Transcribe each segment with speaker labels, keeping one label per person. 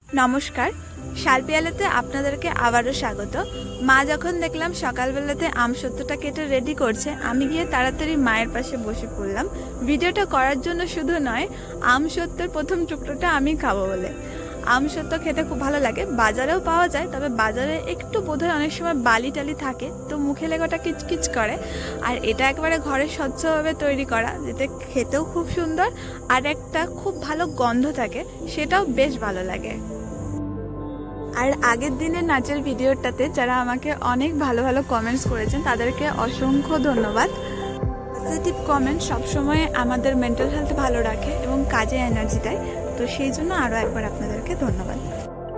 Speaker 1: নমস্কার, শালপিয়ালাতে আপনাদেরকে আবারও স্বাগত। মা যখন দেখলাম সকালবেলাতে আমসত্ত্বটা কেটে রেডি করছে, আমি গিয়ে তাড়াতাড়ি মায়ের পাশে বসে পড়লাম। ভিডিওটা করার জন্য শুধু নয়, আমসত্ত্বের প্রথম টুকরোটা আমি খাবো বলে। আমসত্ত্ব খেতে খুব ভালো লাগে, বাজারেও পাওয়া যায়, তবে বাজারে একটু বোধহয় অনেক সময় বালি টালি থাকে, তো মুখে লেগাটা কিচকিচ করে। আর এটা একেবারে ঘরে স্বচ্ছভাবে তৈরি করা, যেটা খেতেও খুব সুন্দর, আর একটা খুব ভালো গন্ধ থাকে, সেটাও বেশ ভালো লাগে। আর আগের দিনের নাচের ভিডিওটাতে যারা আমাকে অনেক ভালো ভালো কমেন্টস করেছেন, তাদেরকে অসংখ্য ধন্যবাদ। পজিটিভ কমেন্ট সবসময় আমাদের মেন্টাল হেলথ ভালো রাখে এবং কাজে এনার্জি দেয়, তো সেই জন্য আরও একবার আপনাদেরকে ধন্যবাদ।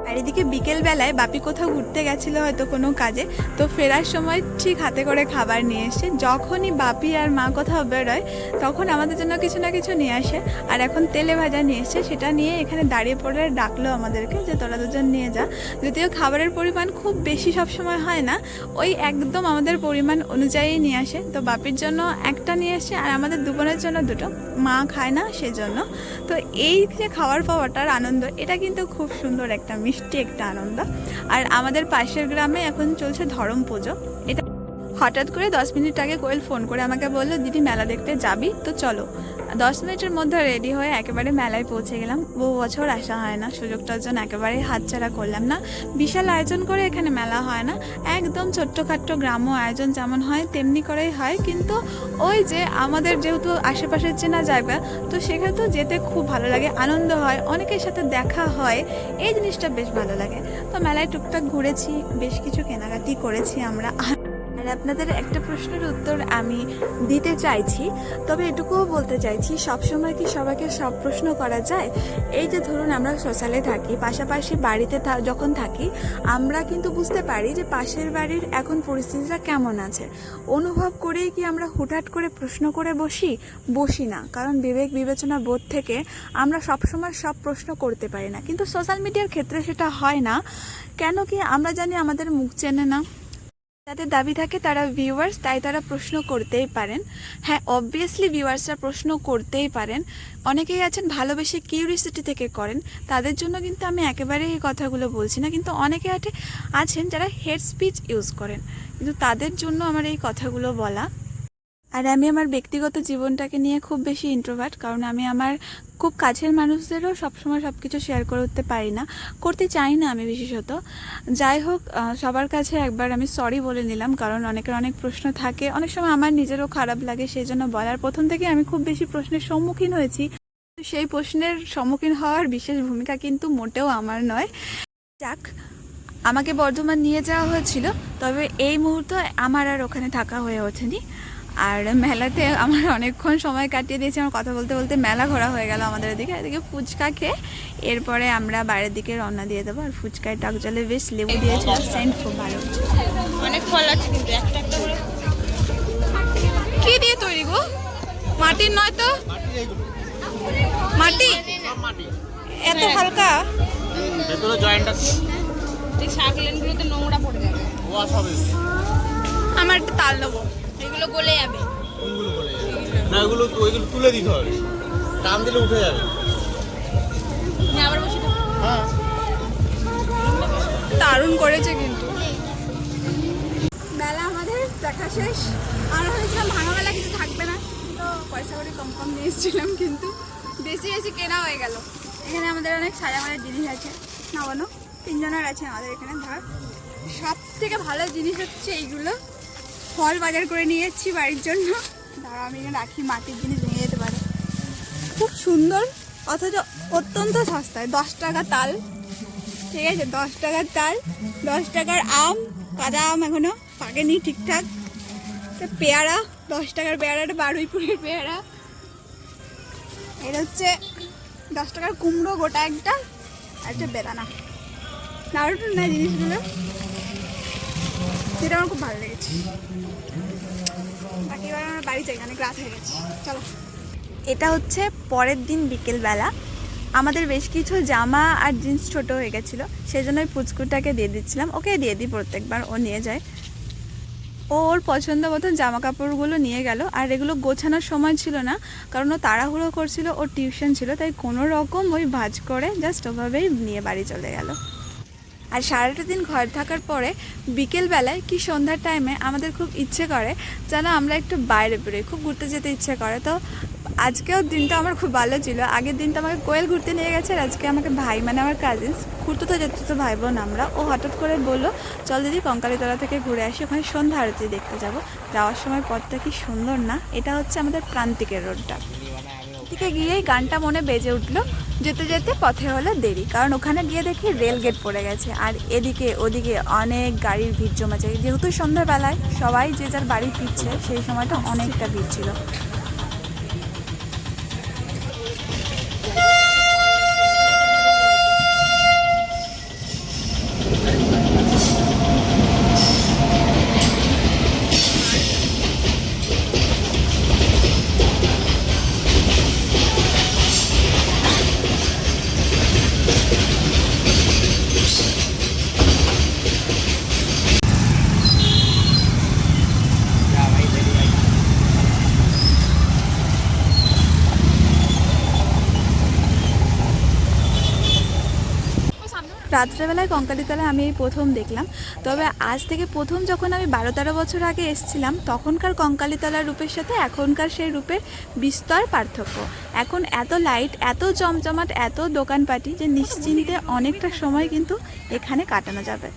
Speaker 1: আর এদিকে বিকেলবেলায় বাপি কোথাও ঘুরতে গেছিলো হয়তো কোনো কাজে, তো ফেরার সময় ঠিক হাতে করে খাবার নিয়ে এসে, যখনই বাপি আর মা কোথাও বেরোয় তখন আমাদের জন্য কিছু না কিছু নিয়ে আসে। আর এখন তেলে ভাজা নিয়ে এসে, সেটা নিয়ে এখানে দাঁড়িয়ে পড়ে ডাকলো আমাদেরকে যে তোরা দুজন নিয়ে যা। যদিও খাবারের পরিমাণ খুব বেশি সব সময় হয় না, ওই একদম আমাদের পরিমাণ অনুযায়ী নিয়ে আসে। তো বাপির জন্য একটা নিয়ে আসে আর আমাদের দুজনের জন্য দুটো, মা খায় না সেজন্য। তো এই যে খাওয়ার পাওয়াটার আনন্দ, এটা কিন্তু খুব সুন্দর একটা মিষ্টি একটা আনন্দ। আর আমাদের পাশের গ্রামে এখন চলছে ধরম পুজো। এটা হঠাৎ করে 10 মিনিট আগে কোয়েল ফোন করে আমাকে বললো, দিদি মেলা দেখতে যাবি তো চলো। 10 মিনিটের মধ্যে রেডি হয়ে একেবারে মেলায় পৌঁছে গেলাম। বহু বছর আসা হয় না, সুযোগটার জন্য একেবারে হাতছাড়া করলাম না। বিশাল আয়োজন করে এখানে মেলা হয় না, একদম ছোট্টখাট্ট গ্রাম্য আয়োজন যেমন হয় তেমনি করেই হয়। কিন্তু ওই যে আমাদের যেহেতু আশেপাশের চেনা জায়গা, তো সেখানেও যেতে খুব ভালো লাগে, আনন্দ হয়, অনেকের সাথে দেখা হয়, এই জিনিসটা বেশ ভালো লাগে। তো মেলায় টুকটাক ঘুরেছি, বেশ কিছু কেনাকাটি করেছি আমরা। আর আপনাদের একটা প্রশ্নের উত্তর আমি দিতে চাইছি, তবে এটুকুও বলতে চাইছি, সবসময় কি সবাইকে সব প্রশ্ন করা যায়? এই যে ধরুন আমরা সোশ্যালে থাকি, পাশাপাশি বাড়িতে যখন থাকি, আমরা কিন্তু বুঝতে পারি যে পাশের বাড়ির এখন পরিস্থিতিটা কেমন আছে। অনুভব করেই কি আমরা হুটহাট করে প্রশ্ন করে বসি না, কারণ বিবেক বিবেচনা বোধ থেকে আমরা সবসময় সব প্রশ্ন করতে পারি না। কিন্তু সোশ্যাল মিডিয়ার ক্ষেত্রে সেটা হয় না। কেন কি? আমরা জানি আমাদের মুখ চেনে না, তাদের দাবি থাকে তারা ভিউয়ার্স, তাই তারা প্রশ্ন করতেই পারেন। হ্যাঁ, অবভিয়াসলি ভিউয়ার্সরা প্রশ্ন করতেই পারেন। অনেকেই আছেন ভালোবেসে কিউরিসিটি থেকে করেন, তাদের জন্য কিন্তু আমি একেবারেই এই কথাগুলো বলছি না। কিন্তু অনেকে আছেন যারা হেড স্পিচ ইউজ করেন, কিন্তু তাদের জন্য আমার এই কথাগুলো বলা। আর আমি আমার ব্যক্তিগত জীবনটাকে নিয়ে খুব বেশি ইন্ট্রোভার্ট, কারণ আমি আমার খুব কাছের মানুষদেরও সবসময় সব কিছু শেয়ার করে উঠতে পারি না, করতে চাই না আমি বিশেষত। যাই হোক, সবার কাছে একবার আমি সরি বলে নিলাম, কারণ অনেকের অনেক প্রশ্ন থাকে, অনেক সময় আমার নিজেরও খারাপ লাগে, সেই জন্য বলার। প্রথম থেকে আমি খুব বেশি প্রশ্নের সম্মুখীন হয়েছি, সেই প্রশ্নের সম্মুখীন হওয়ার বিশেষ ভূমিকা কিন্তু মোটেও আমার নয়। যাক, আমাকে বর্ধমান নিয়ে যাওয়া হয়েছিল, তবে এই মুহূর্তে আমার আর ওখানে থাকা হয়ে ওঠেনি। আর মেলাতে আমার অনেকক্ষণ সময় কাটিয়ে দিয়েছি, আমার কথা বলতে বলতে মেলা ঘোরা হয়ে গেল আমাদের এদিকে ফুচকা খেয়ে। এরপরে আমরা বাইরের দিকে রওনা দিয়ে দেবো। আর ফুচকায় টক জলে বেশ লেবু দিয়েছে, সেন্ট খুব ভালো হচ্ছে।
Speaker 2: অনেক ফল আছে কিন্তু একটা করে
Speaker 1: কি দিয়ে তৈরি গো? মাটির নয় তো? মাটি এত হালকা,
Speaker 3: ভেতরে জয়েন্ট আছে,
Speaker 2: এই শাকলেনগুলোতে নোংরা পড়ে যাবে।
Speaker 3: ওয়াশ হবে।
Speaker 1: আমার একটা তাল নেবো।
Speaker 2: এগুলো গলে যাবে।
Speaker 3: কোনগুলো বলে যাবে? না, ওইগুলো তুলে দিতে হবে, টান দিলে উঠে যাবে।
Speaker 2: নিয়ে আবার বসে থাকো।
Speaker 3: হ্যাঁ,
Speaker 1: দারুণ করেছে কিন্তু। মেলা আমাদের দেখা শেষ। আমরা ভেবেছিলাম ভাঙা মেলা কিছু থাকবে না, তো পয়সা করে কম কম নিয়ে এসেছিলাম, কিন্তু বেশি বেশি কেনা হয়ে গেল। এখানে আমাদের অনেক সাজামাজার জিনিস আছে, নামানো 3 জনের আছে আমাদের এখানে। ধর সব থেকে ভালো জিনিস হচ্ছে এইগুলো, ফল বাজার করে নিয়ে যাচ্ছি বাড়ির জন্য। ধরো আমি এখানে রাখি, মাটির জিনিস ভেঙে যেতে পারে, খুব সুন্দর, অথচ অত্যন্ত সস্তায়। 10 টাকা তাল, ঠিক আছে, 10 টাকার তাল, 10 টাকার আম, কাদা আম এখনো পাকেনি ঠিকঠাক। পেয়ারা, 10 টাকার পেয়ারাটা বারুইপুরের পেয়ারা। এটা হচ্ছে 10 টাকার কুমড়ো গোটা একটা, আর একটা বেদানা। দারুণ না জিনিসগুলো, যেটা আমার খুব ভালো লেগেছে। বাকি এবার আমরা বাড়ি যাই, অনেক রাত হয়ে গেছে, চলো। এটা হচ্ছে পরের দিন বিকেলবেলা। আমাদের বেশ কিছু জামা আর জিন্স ছোট হয়ে গেছিলো, সেই জন্য ওই পুচকুটাকে দিয়ে দিচ্ছিলাম। ওকে দিয়ে দিই প্রত্যেকবার, ও নিয়ে যায়। ও ওর পছন্দ মতন জামা কাপড়গুলো নিয়ে গেল, আর এগুলো গোছানোর সময় ছিল না, কারণ ও তাড়াহুড়ো করছিল, ওর টিউশন ছিল, তাই কোনো রকম ওই ভাঁজ করে জাস্ট ওভাবেই নিয়ে বাড়ি চলে গেল। আর সারাটা দিন ঘরে থাকার পরে বিকেলবেলায় কি সন্ধ্যার টাইমে আমাদের খুব ইচ্ছে করে যেন আমরা একটু বাইরে বেরোই, খুব ঘুরতে যেতে ইচ্ছে করে। তো আজকেও দিনটা আমার খুব ভালো ছিল। আগের দিনটা আমাকে কোয়েল ঘুরতে নিয়ে গেছে, আর আজকে আমাকে ভাই মানে আমার কাজিনস ঘুরতে তো যেতে তো ভাই বোন আমরা, ও হঠাৎ করে বললো চল দিদি কঙ্কালীতলা থেকে ঘুরে আসি, ওখানে সন্ধ্যা আরতি দেখতে যাব। যাওয়ার সময় পথটা কি সুন্দর না, এটা হচ্ছে আমাদের প্রান্তিকের রোডটা। দিকে গিয়েই গানটা মনে বেজে উঠলো, যেতে যেতে পথে হলো দেরি, কারণ ওখানে গিয়ে দেখি রেল গেট পড়ে গেছে, আর এদিকে ওদিকে অনেক গাড়ির ভিড় জমেছে। যেহেতু সন্ধ্যাবেলায় সবাই যে যার বাড়ি ফিরছে, সেই সময়টা অনেকটা ভিড় ছিল। রাত্রেবেলায় কঙ্কালীতলায় আমি এই প্রথম দেখলাম। তবে আজ থেকে প্রথম যখন আমি 12-13 বছর আগে এসেছিলাম, তখনকার কঙ্কালীতলার রূপের সাথে এখনকার সেই রূপের বিস্তর পার্থক্য। এখন এত লাইট, এত জমজমাট, এত দোকানপাটি যে নিশ্চিন্তে অনেকটা সময় কিন্তু এখানে কাটানো যাবে।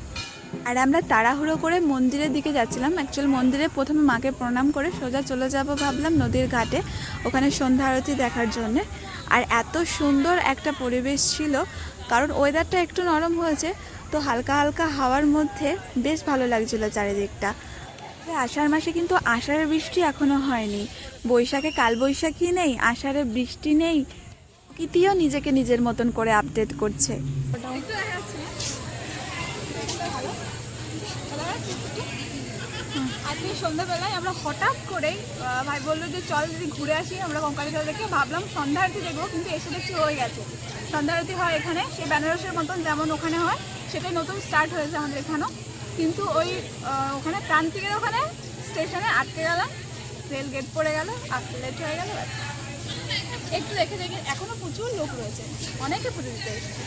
Speaker 1: আর আমরা তাড়াহুড়ো করে মন্দিরের দিকে যাচ্ছিলাম। অ্যাকচুয়ালি মন্দিরে প্রথমে মাকে প্রণাম করে সোজা চলে যাব ভাবলাম নদীর ঘাটে, ওখানে সন্ধ্যা আরতি দেখার জন্যে। আর এত সুন্দর একটা পরিবেশ ছিল, কারণ ওয়েদারটা একটু নরম হয়েছে, তো হালকা হালকা হাওয়ার মধ্যে বেশ ভালো লাগছিল চারিদিকটা। আষাঢ় মাসে কিন্তু আষাঢ়ের বৃষ্টি এখনও হয়নি, বৈশাখে কালবৈশাখী নেই, আষাঢ়ে বৃষ্টি নেই, প্রকৃতিও নিজেকে নিজের মতন করে আপডেট করছে।
Speaker 2: আজকে সন্ধ্যাবেলায় আমরা হঠাৎ করেই ভাই বললো যে চল যদি ঘুরে আসি আমরা কঙ্কালীতলা থেকে, ভাবলাম সন্ধ্যা আরতি দেখবো, কিন্তু এসে দেখছি হয়ে গেছে সন্ধ্যা আরতি হয় এখানে, সেই বেনারসের মতন যেমন ওখানে হয় সেটাই নতুন স্টার্ট হয়েছে আমাদের এখানেও। কিন্তু ওই ওখানে প্রান্তিকের ওখানে স্টেশনে আটকে গেলাম, রেল গেট পড়ে গেল, আসতে লেট হয়ে গেল। একটু দেখে দেখে এখনও প্রচুর লোক রয়েছে, অনেকে পুজো দিতে এসেছে।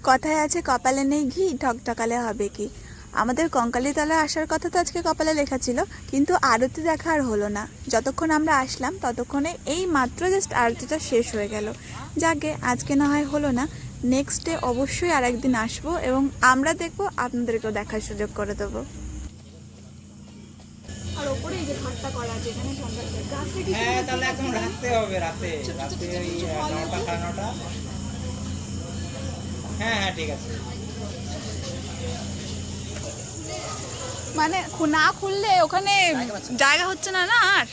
Speaker 1: কথায় আছে কপালে নেই ঘি ঠকঠকালে হবে কি। আমাদের কঙ্কালীতলা আসার কথা তো আজকে কপালে লেখা ছিল, কিন্তু আরতি দেখা আর হলো না। যতক্ষণ আমরা আসলাম ততক্ষণে এই মাত্র জাস্ট আরতিটা শেষ হয়ে গেল। যাকে আজকে না হয় হলো না, নেক্সট ডে অবশ্যই আর একদিন আসবো এবং আমরা দেখবো, আপনাদেরকেও দেখার সুযোগ করে দেবো।
Speaker 2: আর ওপরে এই যে ঘাটটা করা আছে এখানে সন্ধ্যা গাছটা কি,
Speaker 4: হ্যাঁ তাহলে এখন রাতে হবে, রাতে রাতে ওই 9টা 9:30। হ্যাঁ হ্যাঁ ঠিক আছে।
Speaker 1: মানে না খুললে ওখানে জায়গা হচ্ছে না না। আর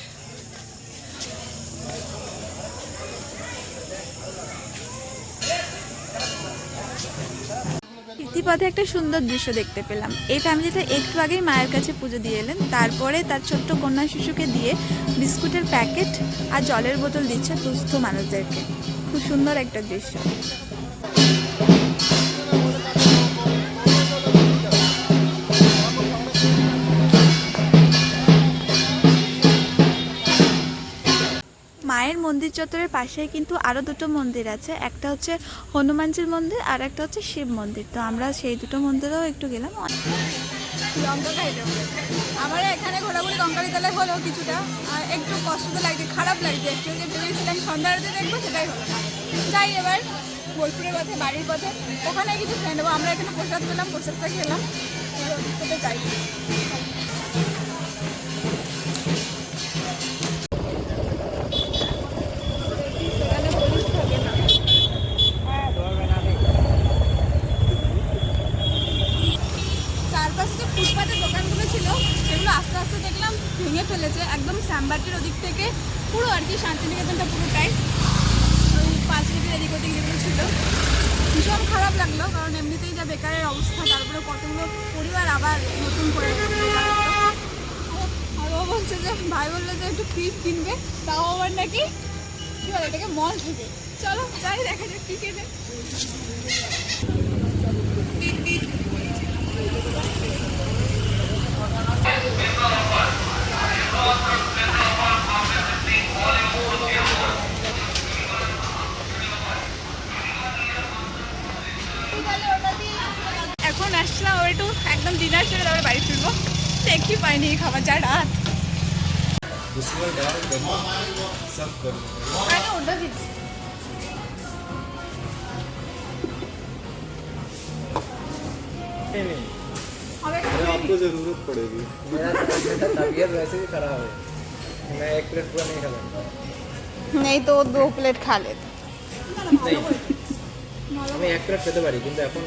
Speaker 1: ইতিপথে একটা সুন্দর দৃশ্য দেখতে পেলাম। এই ফ্যামিলিটা একটু আগেই মায়ের কাছে পুজো দিয়ে এলেন, তারপরে তার ছোট্ট কন্যা শিশুকে দিয়ে বিস্কুটের প্যাকেট আর জলের বোতল দিচ্ছে দুস্থ মানুষদেরকে। খুব সুন্দর একটা দৃশ্য। মায়ের মন্দির চত্বরের পাশেই কিন্তু আরও দুটো মন্দির আছে, একটা হচ্ছে হনুমানজির মন্দির আর একটা হচ্ছে শিব মন্দির। তো আমরা সেই দুটো মন্দিরেও একটু গেলাম।
Speaker 2: লঙ্কা খাইতে আমার এখানে ঘোরাঘুরি কঙ্কালীতলায় হলো কিছুটা, আর একটু কষ্ট তো লাগছে, খারাপ লাগছে। একটু যে ভেবেছিলাম সন্ধ্যা আরতি দেখবো সেটাই হলো না। যাই এবার বোলপুরের পথে, বাড়ির পথে, ওখানে কিছু খেয়ে নেবো। আমরা এখানে প্রসাদ পেলাম, প্রসাদটা খেলাম, এবার ওদিকে যাই। চারপাশে যে ফুটপাতের দোকানগুলো ছিল সেগুলো আস্তে আস্তে দেখলাম ভেঙে ফেলেছে, একদম শ্যামবাটির ওদিক থেকে পুরো আর কি শান্তিনিকেতনটা পুরোটাই ওই 5 মিনিটের এদিক ওদিক যেগুলো ছিল। ভীষণ খারাপ লাগলো, কারণ এমনিতেই যা বেকারের অবস্থা, তারপরে কতগুলো পরিবার আবার নতুন করে। আর ও বলছে যে, ভাই বললো যে একটু ফিট কিনবে, তাও আবার নাকি কী বলে এটাকে মল থেকে। চলো যাই দেখা যাক কী কেনে। এখন আসলাম আবার একটু একদম ডিনার সেরে তারপরে বাড়ি ফিরবো। দেখি পাইনি এই খাবার, যা রাত। আরে ওটা দিচ্ছি। अब एक
Speaker 3: आपको जरूरत पड़ेगी
Speaker 4: मेरा तबीयत वैसे भी खराब है, मैं एक प्लेट पूरा नहीं खा सकता।
Speaker 1: नहीं तो 2 प्लेट खा लेते।
Speaker 4: नहीं, আমি এক প্লেট খেতে পারি কিন্তু এখন